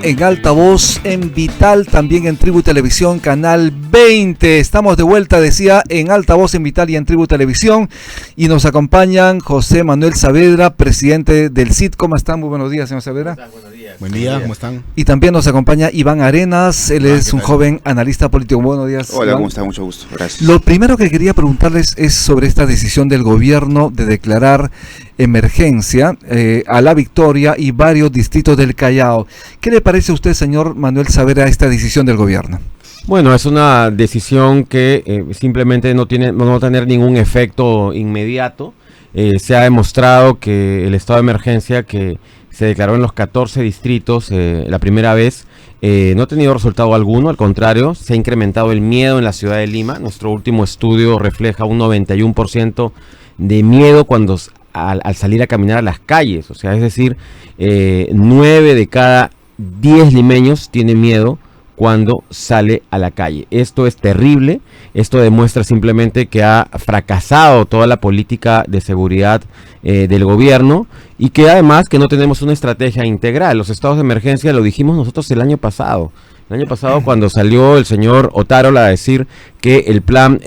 En Altavoz, en Vital, también en Tribu Televisión, Canal 20. Estamos de vuelta, decía, en Altavoz, en Vital y en Tribu Televisión. Y nos acompañan José Manuel Saavedra, presidente del CID. ¿Cómo están? Muy buenos días, señor Saavedra. Buenos días. Buen día, ¿cómo están? Y también nos acompaña Iván Arenas. Él es un joven analista político. Buenos días. Hola, Iván. ¿cómo está? Mucho gusto. Gracias. Lo primero que quería preguntarles es sobre esta decisión del gobierno de declarar emergencia a La Victoria y varios distritos del Callao. ¿Qué le parece a usted, señor Manuel Saavedra, esta decisión del gobierno? Bueno, es una decisión que simplemente no va a tener ningún efecto inmediato. Se ha demostrado que el estado de emergencia que se declaró en los 14 distritos la primera vez no ha tenido resultado alguno, al contrario, se ha incrementado el miedo en la ciudad de Lima. Nuestro último estudio refleja un 91% de miedo al salir a caminar a las calles, o sea, es decir, 9 de cada 10 limeños tienen miedo cuando sale a la calle. Esto es terrible, esto demuestra simplemente que ha fracasado toda la política de seguridad del gobierno y que además que no tenemos una estrategia integral. Los estados de emergencia lo dijimos nosotros el año pasado. El año pasado cuando salió el señor Otárola a decir que el plan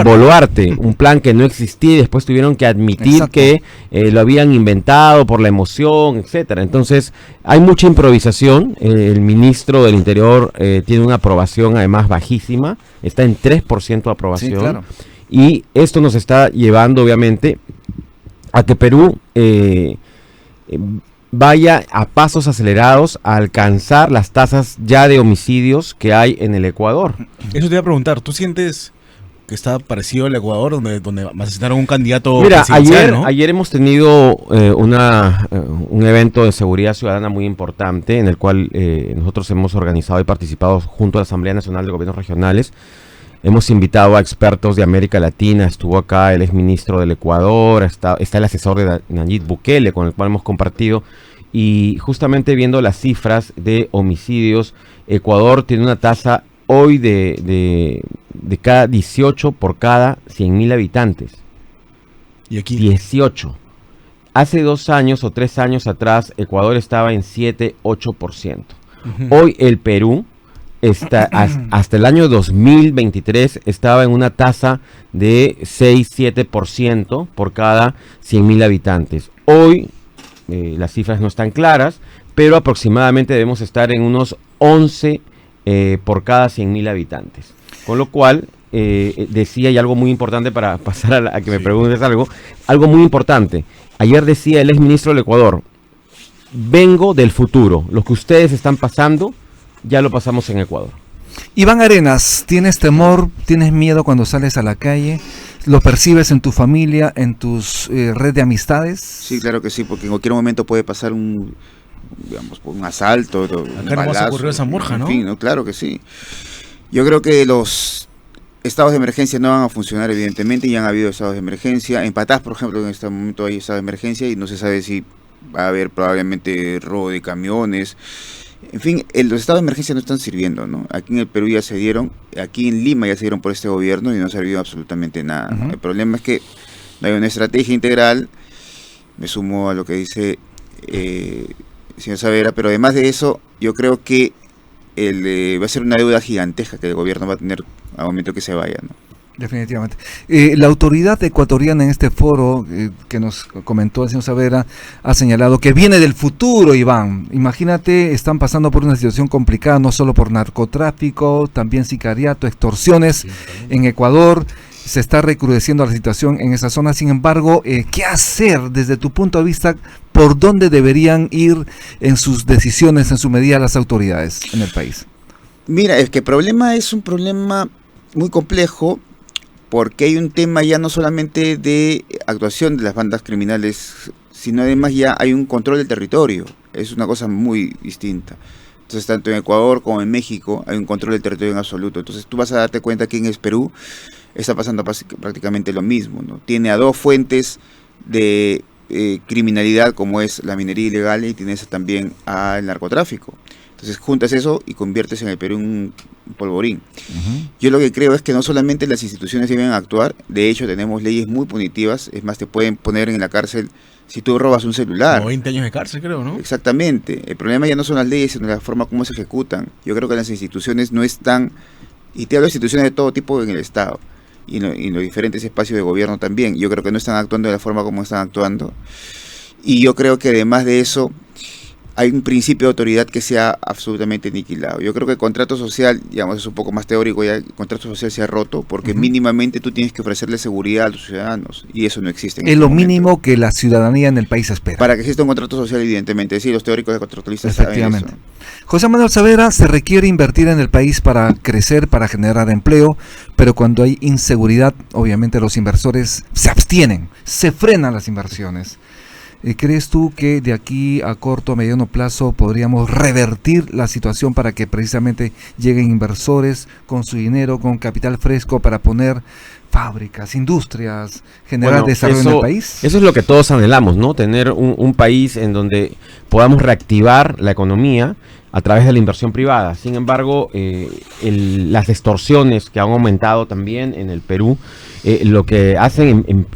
Boluarte, un plan que no existía y después tuvieron que admitir Exacto. que lo habían inventado por la emoción, etcétera. Entonces hay mucha improvisación. El ministro del Interior tiene una aprobación además bajísima, está en 3% de aprobación. Sí, claro. Y esto nos está llevando obviamente a que Perú vaya a pasos acelerados a alcanzar las tasas ya de homicidios que hay en el Ecuador. Eso te iba a preguntar, ¿tú sientes que está parecido al Ecuador, donde asesinaron a un candidato Mira, presidencial, ¿no? ayer hemos tenido un evento de seguridad ciudadana muy importante en el cual nosotros hemos organizado y participado junto a la Asamblea Nacional de Gobiernos Regionales. Hemos invitado a expertos de América Latina, estuvo acá el exministro del Ecuador, está el asesor de Nayib Bukele, con el cual hemos compartido, y justamente viendo las cifras de homicidios, Ecuador tiene una tasa hoy de cada 18 por cada 100.000 habitantes. Y aquí 18. Hace 2 años o 3 años atrás, Ecuador estaba en 7-8%. Hoy el Perú hasta el año 2023 estaba en una tasa de 6-7% por cada 100.000 habitantes. Hoy las cifras no están claras, pero aproximadamente debemos estar en unos 11 por cada 100.000 habitantes. Con lo cual, decía, y algo muy importante para pasar a que me preguntes algo muy importante. Ayer decía el exministro del Ecuador, vengo del futuro, lo que ustedes están pasando ya lo pasamos en Ecuador. Iván Arenas, ¿tienes temor, tienes miedo cuando sales a la calle? ¿Lo percibes en tu familia, en tus red de amistades? Sí, claro que sí, porque en cualquier momento puede pasar un asalto, un Acá nomás balazo, ocurrió esa morja, ¿no? En fin, ¿no? Claro que sí. Yo creo que los estados de emergencia no van a funcionar, evidentemente, y han habido estados de emergencia. En Patás, por ejemplo, en este momento hay estado de emergencia y no se sabe si va a haber probablemente robo de camiones. En fin, los estados de emergencia no están sirviendo, ¿no? Aquí en el Perú ya se dieron, aquí en Lima ya se dieron por este gobierno y no ha servido absolutamente nada, ¿no? El problema es que no hay una estrategia integral. Me sumo a lo que dice el señor Saavedra, pero además de eso, yo creo que va a ser una deuda gigantesca que el gobierno va a tener al momento que se vaya, ¿no? Definitivamente. La autoridad ecuatoriana en este foro que nos comentó el señor Saavedra ha señalado que viene del futuro, Iván. Imagínate, están pasando por una situación complicada, no solo por narcotráfico, también sicariato, extorsiones en Ecuador. Se está recrudeciendo la situación en esa zona. Sin embargo, ¿qué hacer desde tu punto de vista? ¿Por dónde deberían ir en sus decisiones, en su medida, las autoridades en el país? Mira, es que el problema es un problema muy complejo, porque hay un tema ya no solamente de actuación de las bandas criminales, sino además ya hay un control del territorio. Es una cosa muy distinta. Entonces, tanto en Ecuador como en México hay un control del territorio en absoluto. Entonces, tú vas a darte cuenta que en el Perú está pasando prácticamente lo mismo, ¿no? Tiene a dos fuentes de criminalidad, como es la minería ilegal, y tienes también al narcotráfico. Entonces juntas eso y conviertes en el Perú un polvorín. Ujú. Yo lo que creo es que no solamente las instituciones deben actuar, de hecho tenemos leyes muy punitivas, es más, te pueden poner en la cárcel si tú robas un celular. Como 20 años de cárcel, creo, ¿no? Exactamente. El problema ya no son las leyes, sino la forma como se ejecutan. Yo creo que las instituciones no están, y te hablo de instituciones de todo tipo en el Estado, y en los diferentes espacios de gobierno también. Yo creo que no están actuando de la forma como están actuando. Y yo creo que además de eso, hay un principio de autoridad que se ha absolutamente aniquilado. Yo creo que el contrato social, digamos, es un poco más teórico, ya el contrato social se ha roto, porque Ujú. mínimamente tú tienes que ofrecerle seguridad a los ciudadanos, y eso no existe en Es este lo momento. mínimo que la ciudadanía en el país espera. Para que exista un contrato social, evidentemente, sí, los teóricos de contratualistas saben Efectivamente. eso. José Manuel Savera, se requiere invertir en el país para crecer, para generar empleo, pero cuando hay inseguridad, obviamente los inversores se abstienen, se frenan las inversiones. ¿Crees tú que de aquí a corto o mediano plazo podríamos revertir la situación para que precisamente lleguen inversores con su dinero, con capital fresco para poner fábricas, industrias, generar Bueno, desarrollo en el país? Eso es lo que todos anhelamos, ¿no? Tener un país en donde podamos reactivar la economía a través de la inversión privada. Sin embargo, las extorsiones que han aumentado también en el Perú, lo que hacen en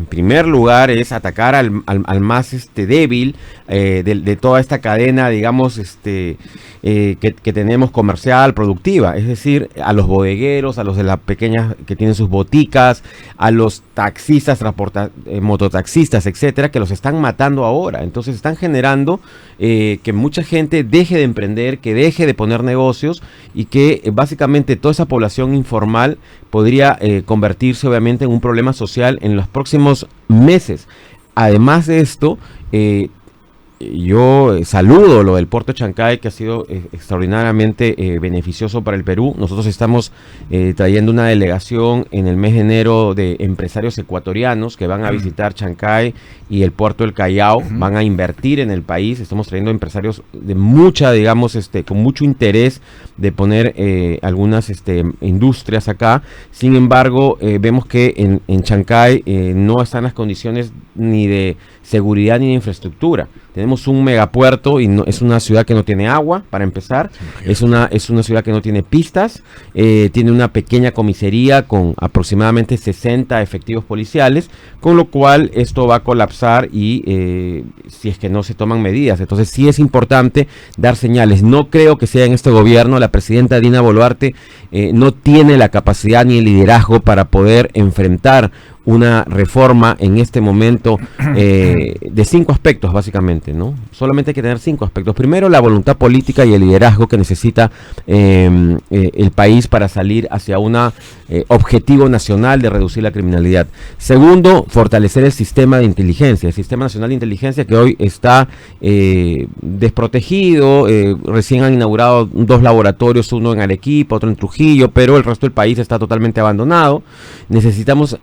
primer lugar es atacar al más débil de toda esta cadena, digamos, que tenemos comercial, productiva. Es decir, a los bodegueros, a los de las pequeñas que tienen sus boticas, a los taxistas, mototaxistas, etcétera, que los están matando ahora. Entonces están generando que mucha gente deje de emprender, que deje de poner negocios y que básicamente toda esa población informal podría convertirse obviamente en un problema social en los próximos meses. Además de esto, yo saludo lo del Puerto de Chancay, que ha sido extraordinariamente beneficioso para el Perú. Nosotros estamos trayendo una delegación en el mes de enero de empresarios ecuatorianos que van a visitar Chancay y el Puerto del Callao. Van a invertir en el país. Estamos trayendo empresarios de mucha, digamos, con mucho interés de poner algunas industrias acá. Sin embargo, vemos que en Chancay no están las condiciones ni de seguridad ni de infraestructura. Tenemos un megapuerto y es una ciudad que no tiene agua, para empezar. Es una ciudad que no tiene pistas. Tiene una pequeña comisaría con aproximadamente 60 efectivos policiales, con lo cual esto va a colapsar y si es que no se toman medidas. Entonces sí es importante dar señales. No creo que sea en este gobierno. La presidenta Dina Boluarte no tiene la capacidad ni el liderazgo para poder enfrentar una reforma en este momento de 5 aspectos básicamente, ¿no? Solamente hay que tener 5 aspectos. Primero, la voluntad política y el liderazgo que necesita el país para salir hacia un objetivo nacional de reducir la criminalidad. Segundo, fortalecer el sistema de inteligencia, el Sistema Nacional de Inteligencia, que hoy está desprotegido. Recién han inaugurado 2 laboratorios, uno en Arequipa, otro en Trujillo, pero el resto del país está totalmente abandonado. Necesitamos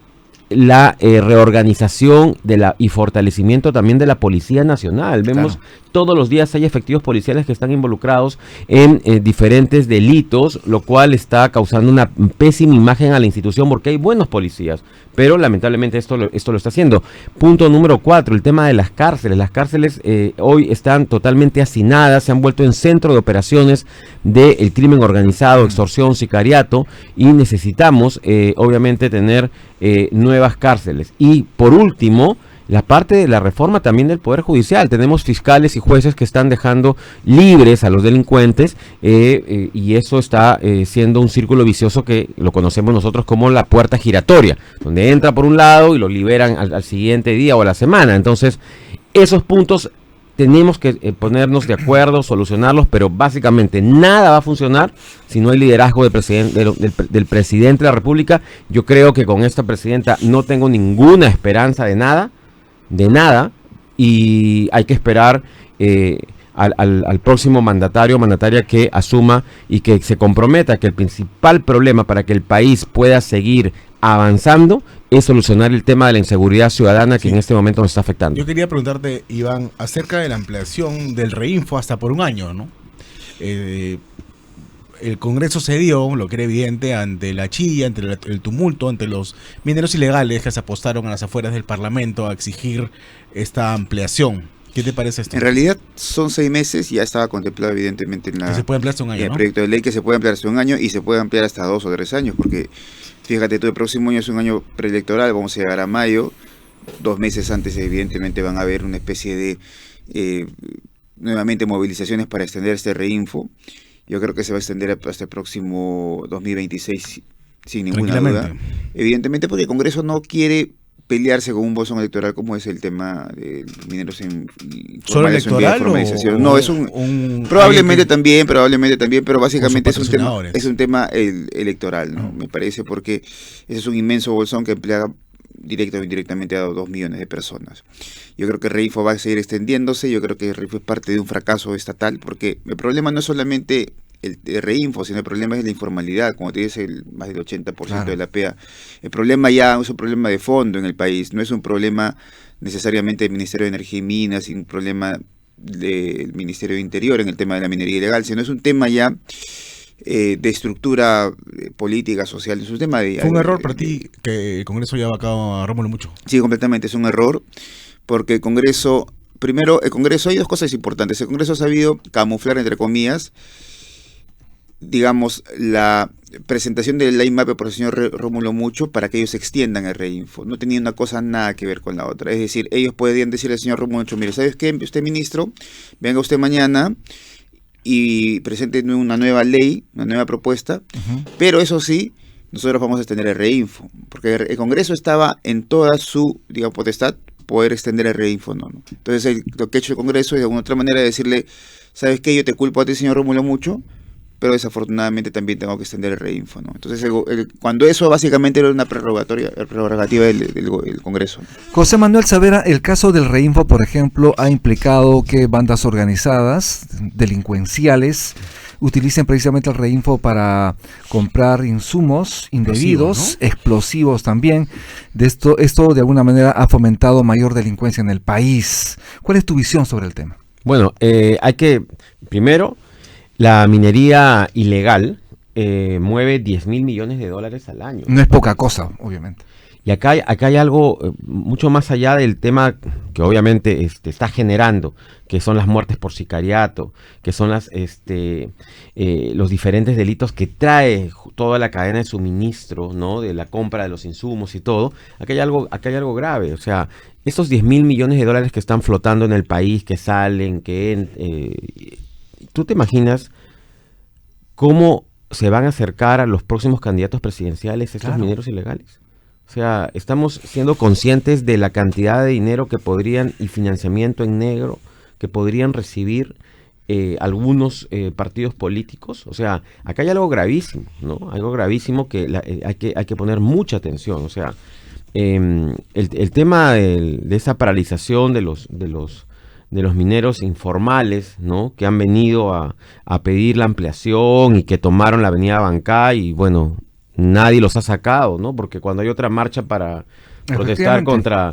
la reorganización y fortalecimiento también de la Policía Nacional. Vemos todos los días hay efectivos policiales que están involucrados en diferentes delitos, lo cual está causando una pésima imagen a la institución porque hay buenos policías, pero lamentablemente esto lo está haciendo. Punto número 4, el tema de las cárceles. Las cárceles hoy están totalmente hacinadas, se han vuelto en centro de operaciones del crimen organizado, extorsión, sicariato, y necesitamos obviamente tener nuevas cárceles. Y por último, la parte de la reforma también del Poder Judicial. Tenemos fiscales y jueces que están dejando libres a los delincuentes y eso está siendo un círculo vicioso que lo conocemos nosotros como la puerta giratoria, donde entra por un lado y lo liberan al siguiente día o a la semana. Entonces, esos puntos tenemos que ponernos de acuerdo, solucionarlos, pero básicamente nada va a funcionar si no hay liderazgo del presidente de la República. Yo creo que con esta presidenta no tengo ninguna esperanza de nada, y hay que esperar al próximo mandataria que asuma y que se comprometa que el principal problema para que el país pueda seguir avanzando es solucionar el tema de la inseguridad ciudadana que en este momento nos está afectando. Yo quería preguntarte, Iván, acerca de la ampliación del Reinfo hasta por un año, ¿no? El Congreso cedió, lo que era evidente, ante la chilla, ante el tumulto, ante los mineros ilegales que se apostaron a las afueras del Parlamento a exigir esta ampliación. ¿Qué te parece esto? En realidad son 6 meses y ya estaba contemplado evidentemente en Que se puede ampliar hasta un en año, el ¿no? proyecto de ley, que se puede ampliar hasta un año y se puede ampliar hasta 2 o 3 años, porque fíjate tú, el próximo año es un año preelectoral, vamos a llegar a mayo, 2 meses antes evidentemente van a haber una especie de nuevamente movilizaciones para extender este reinfo. Yo creo que se va a extender hasta el próximo 2026 sin ninguna duda. Tranquilamente. Evidentemente porque el Congreso no quiere pelearse con un bolsón electoral como es el tema de los mineros ¿Solo informales en vía de electoral formalización. No, es probablemente alguien también, pero básicamente sus es un tema, patrocinadores. electoral, ¿no? Me parece, porque ese es un inmenso bolsón que emplea directa o indirectamente a 2 millones de personas. Yo creo que Reinfo va a seguir extendiéndose, yo creo que Reinfo es parte de un fracaso estatal, porque el problema no es solamente el Reinfo, sino el problema es la informalidad, como te dice, más del 80% Claro. de la PEA. El problema ya es un problema de fondo en el país, no es un problema necesariamente del Ministerio de Energía y Minas, y un problema del Ministerio de Interior en el tema de la minería ilegal, sino es un tema ya de estructura política, social, es un tema de... ¿Fue un error para ti que el Congreso haya vacado a Rómulo mucho? Sí, completamente, es un error, porque el Congreso, primero, el Congreso, hay 2 cosas importantes. El Congreso ha sabido camuflar, entre comillas, digamos, la presentación del ley MAPE por el señor Rómulo Mucho para que ellos extiendan el reinfo. No tenía una cosa nada que ver con la otra. Es decir, ellos podían decirle al señor Rómulo Mucho, mire, ¿sabes qué, usted ministro? Venga usted mañana y presente una nueva ley, una nueva propuesta, pero eso sí, nosotros vamos a extender el reinfo, porque el Congreso estaba en toda su, digamos, potestad poder extender el reinfo, ¿no? Entonces lo que ha hecho el Congreso es de alguna otra manera decirle, ¿sabes qué? Yo te culpo a ti, señor Rómulo Mucho, pero desafortunadamente también tengo que extender el reinfo, ¿no? Entonces, cuando eso básicamente era una prerrogativa del Congreso, ¿no? José Manuel Savera, el caso del Reinfo, por ejemplo, ha implicado que bandas organizadas, delincuenciales, utilicen precisamente el Reinfo para comprar insumos indebidos, explosivos también. Esto de alguna manera ha fomentado mayor delincuencia en el país. ¿Cuál es tu visión sobre el tema? Bueno, hay que, primero, la minería ilegal mueve 10.000 millones de dólares al año. No es poca cosa, obviamente. Y acá hay algo mucho más allá del tema que obviamente está generando, que son las muertes por sicariato, que son los diferentes delitos que trae toda la cadena de suministro, ¿no? De la compra de los insumos y todo. Acá hay algo grave. O sea, esos 10.000 millones de dólares que están flotando en el país, que salen, ¿tú te imaginas cómo se van a acercar a los próximos candidatos presidenciales estos mineros ilegales? O sea, estamos siendo conscientes de la cantidad de dinero que podrían, y financiamiento en negro, que podrían recibir algunos partidos políticos. O sea, acá hay algo gravísimo, ¿no? Algo gravísimo que hay que poner mucha atención. O sea, el tema de esa paralización de los mineros informales, ¿no? Que han venido a pedir la ampliación y que tomaron la avenida Bancay y bueno, nadie los ha sacado, ¿no? Porque cuando hay otra marcha para protestar contra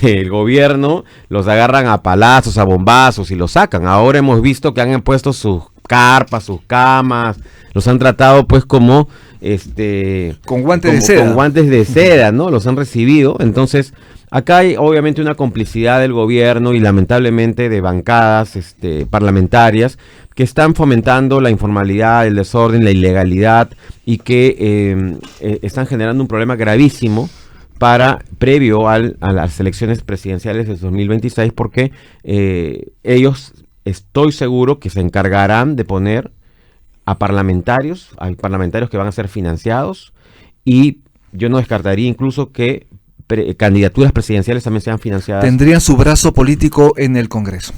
el gobierno, los agarran a palazos, a bombazos y los sacan. Ahora hemos visto que han puesto sus carpas, sus camas, los han tratado pues como con guantes de seda. Con guantes de seda, ¿no? Los han recibido. Entonces, acá hay obviamente una complicidad del gobierno y lamentablemente de bancadas parlamentarias que están fomentando la informalidad, el desorden, la ilegalidad y que están generando un problema gravísimo previo a las elecciones presidenciales de 2026, porque ellos, estoy seguro que se encargarán de poner a parlamentarios, hay parlamentarios que van a ser financiados, y yo no descartaría incluso que candidaturas presidenciales también sean financiadas. Tendrían su brazo político en el Congreso,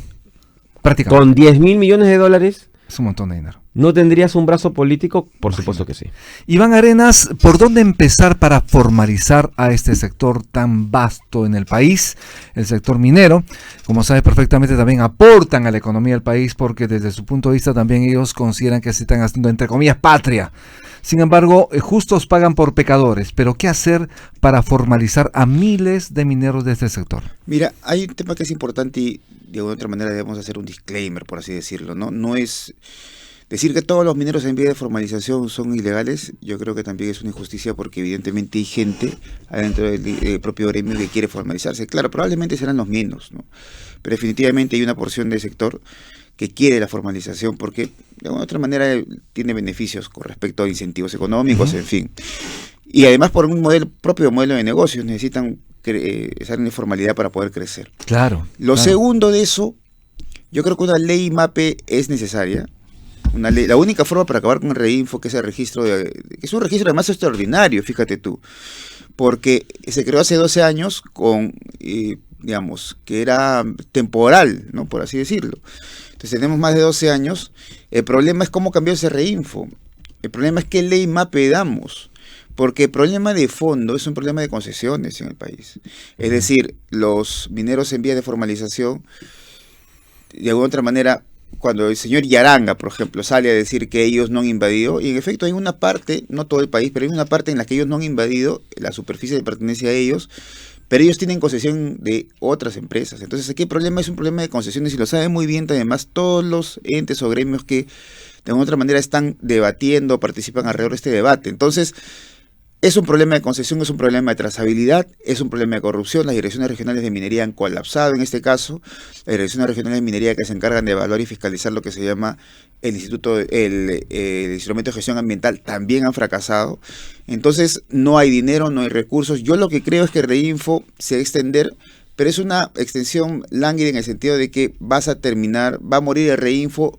prácticamente. Con 10.000 millones de dólares. Es un montón de dinero. ¿No tendrías un brazo político? Por supuesto que sí. Iván Arenas, ¿por dónde empezar para formalizar a este sector tan vasto en el país? El sector minero, como sabes perfectamente, también aportan a la economía del país porque desde su punto de vista también ellos consideran que se están haciendo, entre comillas, patria. Sin embargo, justos pagan por pecadores. ¿Pero qué hacer para formalizar a miles de mineros de este sector? Mira, hay un tema que es importante y de alguna otra manera debemos hacer un disclaimer, por así decirlo, ¿no? No es Decir que todos los mineros en vía de formalización son ilegales, yo creo que también es una injusticia porque evidentemente hay gente adentro del propio gremio que quiere formalizarse. Claro, probablemente serán los menos, ¿no? Pero definitivamente hay una porción del sector que quiere la formalización porque de alguna otra manera tiene beneficios con respecto a incentivos económicos, en fin. Y además por un propio modelo de negocios necesitan estar en informalidad para poder crecer. Claro. Lo segundo de eso, yo creo que una ley MAPE es necesaria. Una ley, la única forma para acabar con el Reinfo, que es el registro, que es un registro además extraordinario, fíjate tú, porque se creó hace 12 años con, digamos, que era temporal, ¿no? Por así decirlo. Entonces tenemos más de 12 años. El problema es cómo cambió ese Reinfo. El problema es qué ley MAPE damos. Porque el problema de fondo es un problema de concesiones en el país. Es decir, los mineros en vías de formalización, de alguna otra manera, cuando el señor Yaranga, por ejemplo, sale a decir que ellos no han invadido, y en efecto hay una parte, no todo el país, pero hay una parte en la que ellos no han invadido la superficie de pertenencia a ellos, pero ellos tienen concesión de otras empresas. Entonces aquí el problema es un problema de concesiones y lo saben muy bien además todos los entes o gremios que de alguna otra manera están debatiendo, participan alrededor de este debate. Entonces, es un problema de concesión, es un problema de trazabilidad, es un problema de corrupción. Las direcciones regionales de minería han colapsado en este caso. Las direcciones regionales de minería que se encargan de evaluar y fiscalizar lo que se llama el Instrumento de Gestión Ambiental también han fracasado. Entonces no hay dinero, no hay recursos. Yo lo que creo es que Reinfo se va a extender, pero es una extensión lánguida en el sentido de que va a morir el Reinfo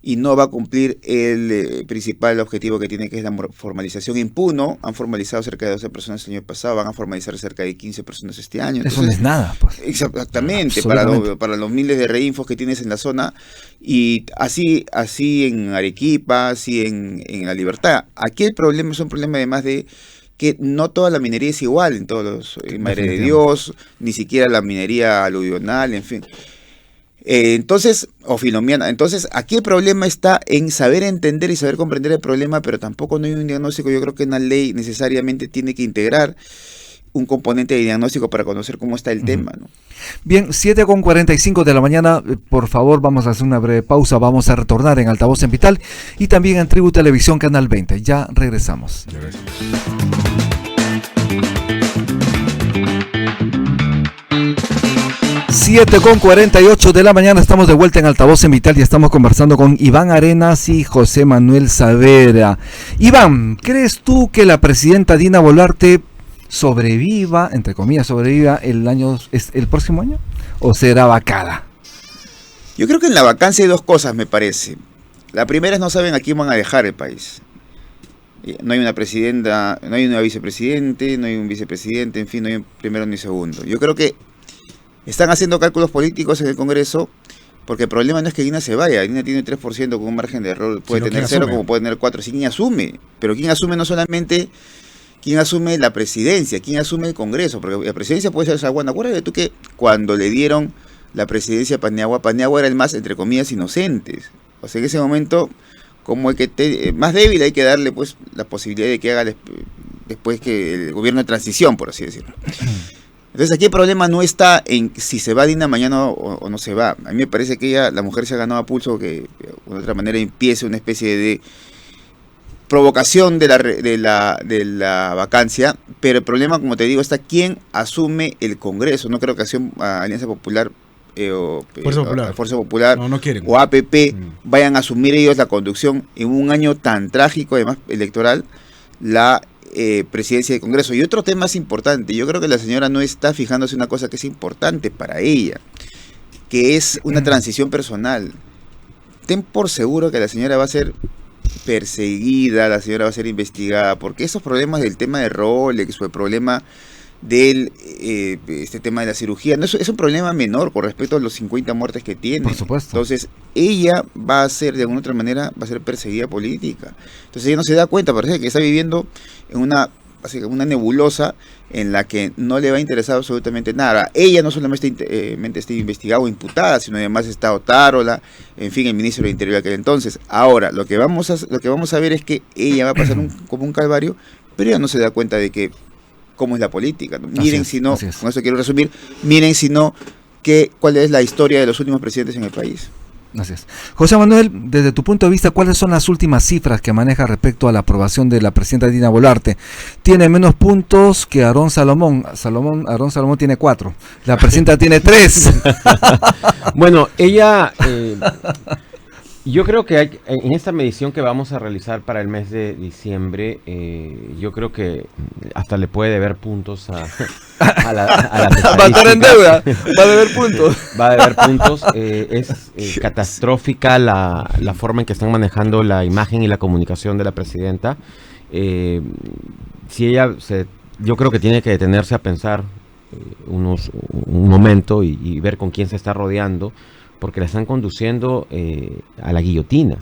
y no va a cumplir el principal objetivo que tiene, que es la formalización impuno. Han formalizado cerca de 12 personas el año pasado, van a formalizar cerca de 15 personas este año. Entonces, eso no es nada, pues. Exactamente, para los miles de reinfos que tienes en la zona, y así en Arequipa, así en La Libertad. Aquí el problema es un problema además de que no toda la minería es igual en todos los, Madre de Dios, ni siquiera la minería aluvional, en fin. Entonces, o filomiana. Entonces, aquí el problema está en saber entender y saber comprender el problema, pero tampoco no hay un diagnóstico. Yo creo que una ley necesariamente tiene que integrar un componente de diagnóstico para conocer cómo está el tema, ¿no? Bien, 7:45 de la mañana, por favor, vamos a hacer una breve pausa, vamos a retornar en Altavoz en Vital y también en Tribu Televisión Canal 20. Ya regresamos. Gracias. 7:48 de la mañana, estamos de vuelta en Altavoz en Vital y estamos conversando con Iván Arenas y José Manuel Saavedra. Iván, ¿crees tú que la presidenta Dina Boluarte sobreviva, entre comillas, el próximo año? ¿O será vacada? Yo creo que en la vacancia hay dos cosas, me parece. La primera es no saben a quién van a dejar el país. No hay una presidenta, no hay una vicepresidente, no hay un vicepresidente, en fin, no hay un primero ni segundo. Yo creo que están haciendo cálculos políticos en el Congreso, porque el problema no es que Dina se vaya. Dina tiene 3% con un margen de error, puede tener 0 como puede tener 4, si ¿quién asume? Pero ¿quién asume no solamente, quién asume la presidencia, quién asume el Congreso? Porque la presidencia puede ser Saguana. Acuérdate tú que cuando le dieron la presidencia a Paniagua era el más, entre comillas, inocente. O sea, en ese momento, como el que más débil, hay que darle pues la posibilidad de que haga después que el gobierno de transición, por así decirlo. Entonces aquí el problema no está en si se va Dina mañana o no se va. A mí me parece que la mujer se ha ganado a pulso que de otra manera empiece una especie de provocación de la vacancia, pero el problema, como te digo, está quién asume el Congreso. No creo que Alianza Popular Fuerza Popular no quieren. O APP vayan a asumir ellos la conducción en un año tan trágico, además electoral, la presidencia del Congreso. Y otro tema es importante, yo creo que la señora no está fijándose en una cosa que es importante para ella, que es una transición personal. Ten por seguro que la señora va a ser perseguida, la señora va a ser investigada, porque esos problemas del tema de Rolex o el problema del este tema de la cirugía, no es un problema menor con respecto a los 50 muertes que tiene. Por supuesto. Entonces, ella va a ser, de alguna otra manera, va a ser perseguida política. Entonces ella no se da cuenta, parece que está viviendo en una nebulosa en la que no le va a interesar absolutamente nada. Ella no solamente está investigada o imputada, sino además está Otárola, en fin, el ministro del Interior de aquel entonces. Ahora, lo que vamos a ver es que ella va a pasar como un calvario, pero ella no se da cuenta de que cómo es la política, ¿no? Miren si no, con eso quiero resumir, miren si no, cuál es la historia de los últimos presidentes en el país. Así es. José Manuel, desde tu punto de vista, ¿cuáles son las últimas cifras que maneja respecto a la aprobación de la presidenta Dina Boluarte? Tiene menos puntos que Aarón Salomón. Aarón Salomón tiene 4. La presidenta tiene 3. Bueno, ella, yo creo que en esta medición que vamos a realizar para el mes de diciembre, yo creo que hasta le puede deber puntos a las Va a estar en deuda, va a deber puntos. Va a deber puntos. Es catastrófica la forma en que están manejando la imagen y la comunicación de la presidenta. Si ella yo creo que tiene que detenerse a pensar un momento y ver con quién se está rodeando, porque la están conduciendo a la guillotina.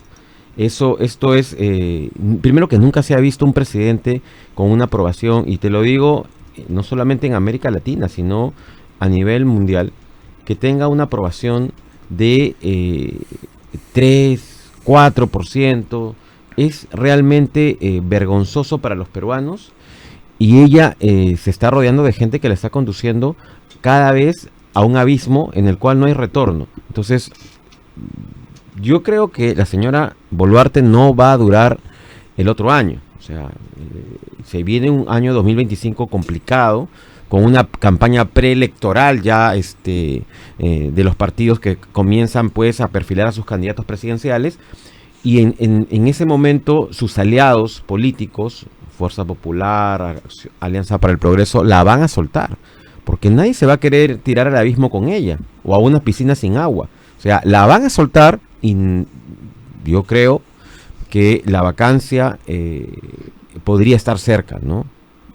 Esto es, primero que nunca se ha visto un presidente con una aprobación, y te lo digo no solamente en América Latina, sino a nivel mundial, que tenga una aprobación de 3, 4%. Es realmente vergonzoso para los peruanos, y ella se está rodeando de gente que la está conduciendo cada vez a un abismo en el cual no hay retorno. Entonces, yo creo que la señora Boluarte no va a durar el otro año. O sea, se viene un año 2025 complicado, con una campaña preelectoral ya de los partidos que comienzan pues a perfilar a sus candidatos presidenciales, y en ese momento sus aliados políticos, Fuerza Popular, Alianza para el Progreso, la van a soltar, porque nadie se va a querer tirar al abismo con ella, o a una piscina sin agua. O sea, la van a soltar, y yo creo que la vacancia podría estar cerca, ¿no?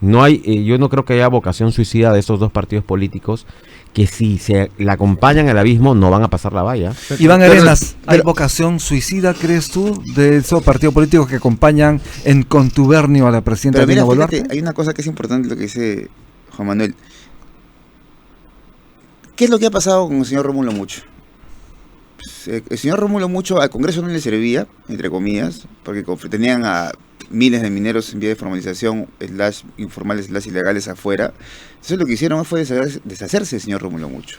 Yo no creo que haya vocación suicida de esos dos partidos políticos, que si se la acompañan al abismo no van a pasar la valla. Iván Arenas, ¿hay vocación suicida, crees tú, de esos partidos políticos que acompañan en contubernio a la presidenta Dina Boluarte? Fíjate, hay una cosa que es importante, lo que dice Juan Manuel. ¿Qué es lo que ha pasado con el señor Rómulo Mucho? Pues, el señor Rómulo Mucho al Congreso no le servía, entre comillas, porque tenían a miles de mineros en vía de formalización, informales, ilegales afuera. Entonces lo que hicieron fue deshacerse del señor Rómulo Mucho.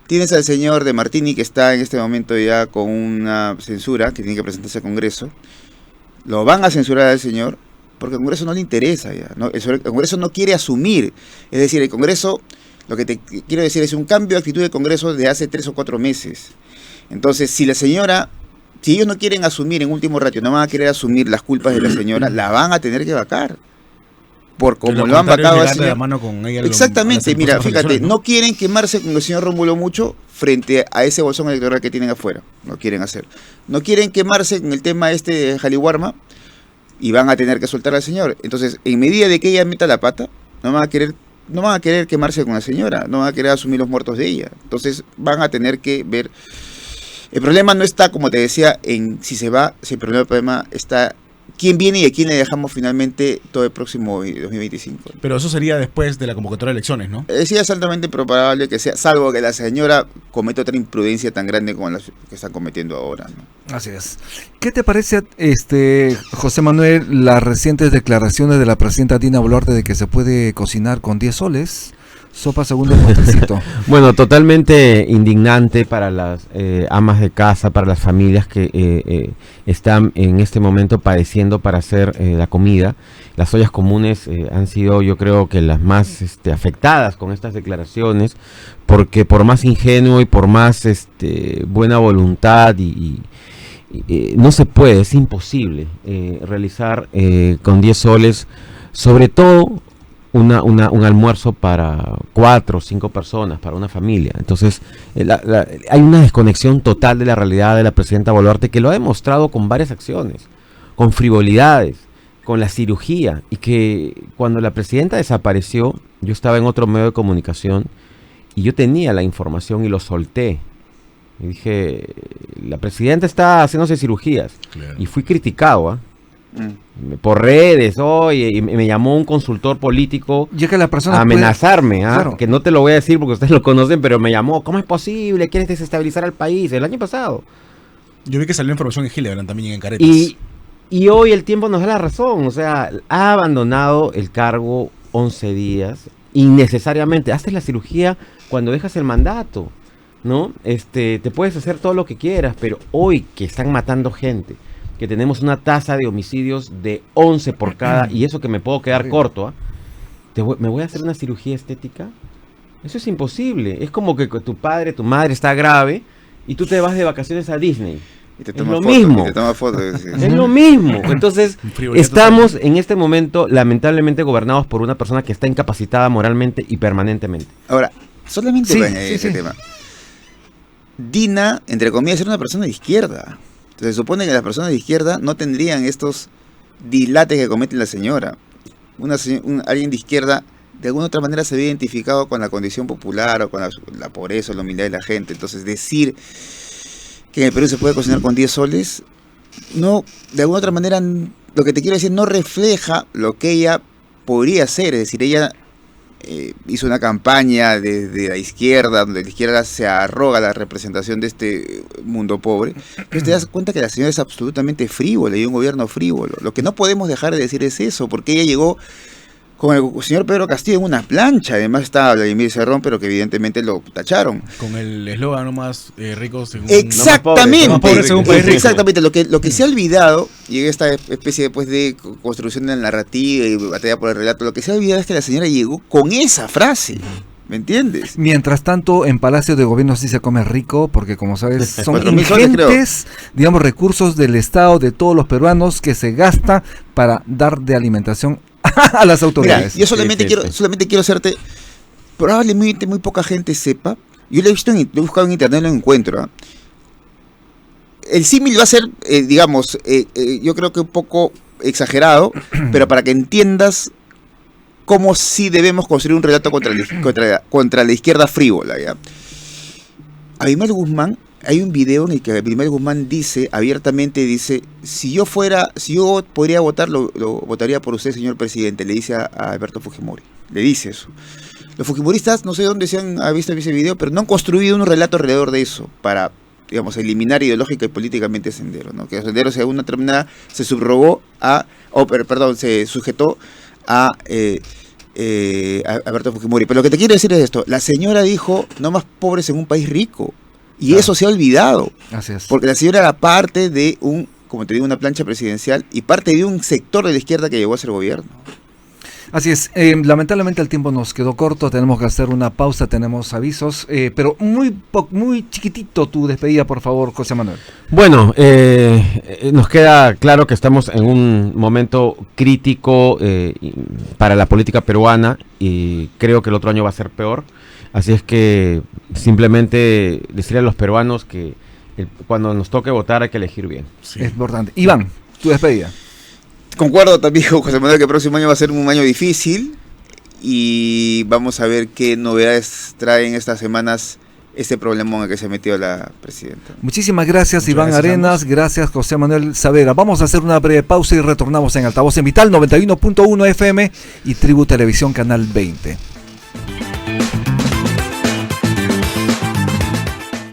Tienes al señor de Martini, que está en este momento ya con una censura, que tiene que presentarse al Congreso. Lo van a censurar al señor, porque al Congreso no le interesa ya, ¿no? El Congreso no quiere asumir. Es decir, el Congreso, lo que te quiero decir es un cambio de actitud del Congreso de hace 3 o 4 meses. Entonces, si ellos no quieren asumir en último ratio, no van a querer asumir las culpas de la señora, la van a tener que vacar. Por como lo han vacado al señor. Exactamente, mira, fíjate, no quieren quemarse con el señor Rómulo Mucho frente a ese bolsón electoral que tienen afuera. No quieren hacer. No quieren quemarse con el tema de Jaliwarma, y van a tener que soltar al señor. Entonces, en medida de que ella meta la pata, no van a querer quemarse con la señora, no van a querer asumir los muertos de ella. Entonces, van a tener que ver. El problema no está, como te decía, en si se va, si el problema está quién viene y a quién le dejamos finalmente todo el próximo 2025. Pero eso sería después de la convocatoria de elecciones, ¿no? Sí, es altamente probable que sea, salvo que la señora cometa otra imprudencia tan grande como la que están cometiendo ahora, ¿no? Así es. ¿Qué te parece, José Manuel, las recientes declaraciones de la presidenta Dina Boluarte de que se puede cocinar con 10 soles? Sopa segundo potecito. Bueno, totalmente indignante para las amas de casa, para las familias que están en este momento padeciendo para hacer la comida. Las ollas comunes han sido, yo creo, que las más afectadas con estas declaraciones, porque por más ingenuo y por más buena voluntad no se puede, es imposible realizar con 10 soles, sobre todo un almuerzo para 4 o 5 personas, para una familia. Entonces, hay una desconexión total de la realidad de la presidenta Boluarte, que lo ha demostrado con varias acciones, con frivolidades, con la cirugía, y que cuando la presidenta desapareció, yo estaba en otro medio de comunicación y yo tenía la información y lo solté. Y dije, la presidenta está haciéndose cirugías. Claro. Y fui criticado, por redes, y me llamó un consultor político que la persona a amenazarme, claro, que no te lo voy a decir porque ustedes lo conocen, pero me llamó, ¿cómo es posible? ¿Quieres desestabilizar al país? El año pasado. Yo vi que salió información en Hildebrand también, en Caretas. Y hoy el tiempo nos da la razón, o sea, ha abandonado el cargo 11 días, innecesariamente. Haces la cirugía cuando dejas el mandato. ¿no? Te puedes hacer todo lo que quieras, pero hoy que están matando gente, que tenemos una tasa de homicidios de 11 por cada, y eso que me puedo quedar corto, ¿me voy a hacer una cirugía estética? Eso es imposible. Es como que tu madre está grave y tú te vas de vacaciones a Disney. Y te Es toma lo fotos, mismo. y te toma fotos. Es lo mismo. Entonces, Un frivolito estamos en este momento lamentablemente gobernados por una persona que está incapacitada moralmente y permanentemente. Ahora, solamente Sí, voy a añadir sí, ese sí. tema. Dina, entre comillas, era una persona de izquierda. Entonces, se supone que las personas de izquierda no tendrían estos dilates que comete la señora. Alguien de izquierda, de alguna otra manera, se había identificado con la condición popular o con la pobreza o la humildad de la gente. Entonces, decir que en el Perú se puede cocinar con 10 soles, no, de alguna otra manera, lo que te quiero decir, no refleja lo que ella podría hacer. Es decir, ella hizo una campaña desde la izquierda, donde la izquierda se arroga la representación de este mundo pobre. Entonces te das cuenta que la señora es absolutamente frívola y un gobierno frívolo. Lo que no podemos dejar de decir es eso, porque ella llegó con el señor Pedro Castillo en una plancha. Además está Vladimir Cerrón, pero que evidentemente lo tacharon. Con el eslogan, no más ricos según... Exactamente, no más pobre según país rico. exactamente. Lo que se ha olvidado, y en esta especie después de construcción de la narrativa y batalla por el relato, lo que se ha olvidado es que la señora llegó con esa frase. ¿Me entiendes? Mientras tanto, en Palacio de Gobierno sí se come rico, porque como sabes, son 4.000 soles, creo. ingentes, digamos, recursos del Estado, de todos los peruanos, que se gasta para dar de alimentación a las Mira, autoridades. yo solamente Sí, sí, sí. solamente quiero hacerte, probablemente muy poca gente sepa, yo lo he visto, lo he buscado en internet, no lo encuentro. ¿Ah? El símil va a ser, digamos, yo creo que un poco exagerado, pero para que entiendas cómo sí debemos construir un relato contra la izquierda frívola, ¿ya? Abimael Guzmán, hay un video en el que Abimael Guzmán dice, abiertamente dice, si yo podría votar, lo votaría por usted, señor presidente, le dice a Alberto Fujimori, le dice eso. Los fujimoristas, no sé dónde se han visto ese video, pero no han construido un relato alrededor de eso, para, digamos, eliminar ideológica y políticamente Sendero, ¿no? Que Sendero, según una determinada, se subrogó se sujetó a Alberto Fujimori. Pero lo que te quiero decir es esto, la señora dijo, no más pobres en un país rico, y Claro. eso se ha olvidado, Así es. porque la señora era parte de como te digo, una plancha presidencial y parte de un sector de la izquierda que llegó a ser gobierno. Así es, lamentablemente el tiempo nos quedó corto, tenemos que hacer una pausa, tenemos avisos, pero muy chiquitito tu despedida, por favor, José Manuel. Bueno, nos queda claro que estamos en un momento crítico para la política peruana y creo que el otro año va a ser peor. Así es que simplemente decirle a los peruanos que cuando nos toque votar hay que elegir bien. Sí. Es importante. Iván, tu despedida. Concuerdo también con José Manuel que el próximo año va a ser un año difícil y vamos a ver qué novedades traen estas semanas este problema en el que se metió la presidenta. Muchísimas gracias, Muchas Iván gracias, Arenas, ambos. gracias, José Manuel Saavedra. Vamos a hacer una breve pausa y retornamos en Altavoz en Vital 91.1 FM y Tribu Televisión Canal 20.